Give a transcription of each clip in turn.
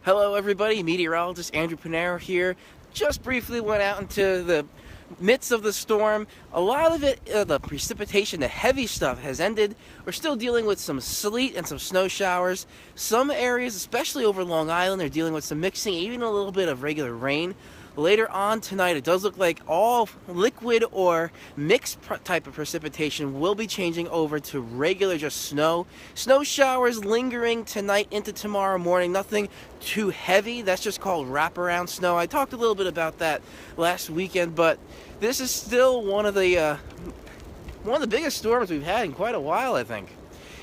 Hello everybody, meteorologist Andrew Panero here. Just briefly went out into the midst of the storm. A lot of it, the precipitation, the heavy stuff has ended. We're still dealing with some sleet and some snow showers. Some areas, especially over Long Island, are dealing with some mixing, even a little bit of regular rain. Later on tonight, it does look like all liquid or mixed type of precipitation will be changing over to regular just snow. Snow showers lingering tonight into tomorrow morning. Nothing too heavy. That's just called wraparound snow. I talked a little bit about that last weekend, but this is still one of the biggest storms we've had in quite a while, I think.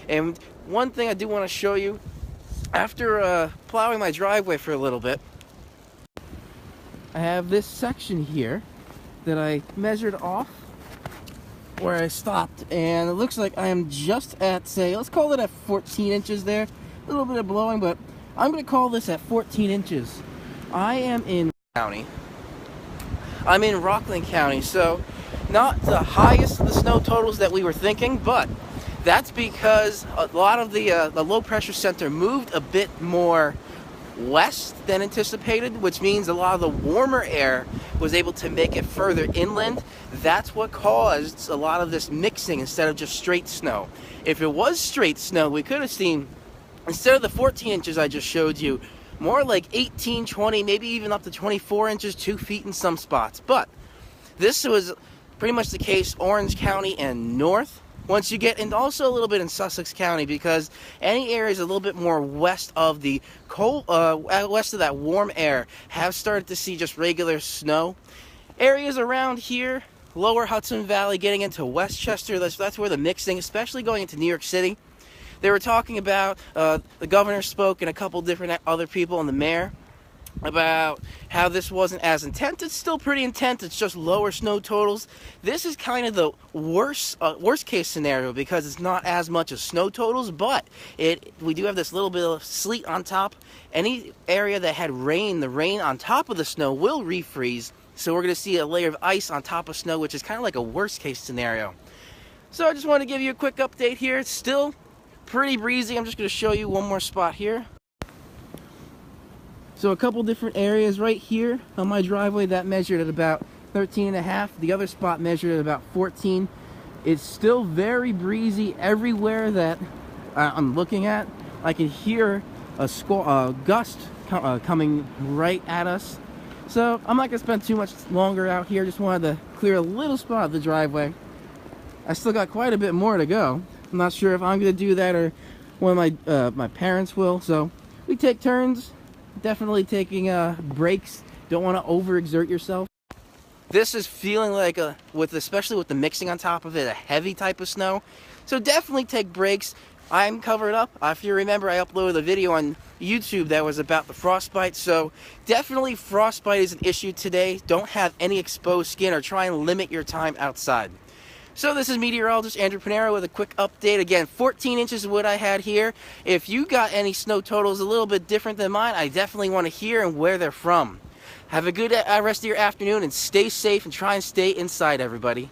And one thing I do want to show you, after plowing my driveway for a little bit, I have this section here that I measured off where I stopped, and it looks like I am just at, say, let's call it at 14 inches there. A little bit of blowing, but I'm going to call this at 14 inches. I am in county. I'm in Rockland County, so not the highest of the snow totals that we were thinking, but that's because a lot of the low pressure center moved a bit more west than anticipated, which means a lot of the warmer air was able to make it further inland. That's what caused a lot of this mixing instead of just straight snow. If it was straight snow, we could have seen, instead of the 14 inches I just showed you, more like 18, 20, maybe even up to 24 inches, 2 feet in some spots. But this was pretty much the case Orange County and north. Once you get, and also a little bit in Sussex County, because any areas a little bit more west of the cold, west of that warm air have started to see just regular snow. Areas around here, lower Hudson Valley, getting into Westchester, that's where the mixing, especially going into New York City. They were talking about, the governor spoke and a couple different other people and the mayor, about how this wasn't as intense. It's still pretty intense. It's just lower snow totals. This is kind of the worst case scenario because it's not as much as snow totals, but we do have this little bit of sleet on top. Any area that had rain, the rain on top of the snow will refreeze. So we're going to see a layer of ice on top of snow, which is kind of like a worst case scenario. So I just want to give you a quick update here. It's still pretty breezy. I'm just going to show you one more spot here. So a couple different areas right here on my driveway that measured at about 13.5. The other spot measured at about 14. It's still very breezy everywhere that I'm looking at. I can hear a gust coming right at us. So I'm not going to spend too much longer out here. Just wanted to clear a little spot of the driveway. I still got quite a bit more to go. I'm not sure if I'm going to do that or one of my parents will. So we take turns. Definitely taking breaks. Don't want to overexert yourself. This is feeling like especially with the mixing on top of it, a heavy type of snow. So definitely take breaks. I'm covered up. If you remember, I uploaded a video on YouTube that was about the frostbite. So definitely frostbite is an issue today. Don't have any exposed skin or try and limit your time outside. So this is meteorologist Andrew Panero with a quick update. Again, 14 inches is what I had here. If you got any snow totals a little bit different than mine, I definitely want to hear and where they're from. Have a good rest of your afternoon and stay safe and try and stay inside, everybody.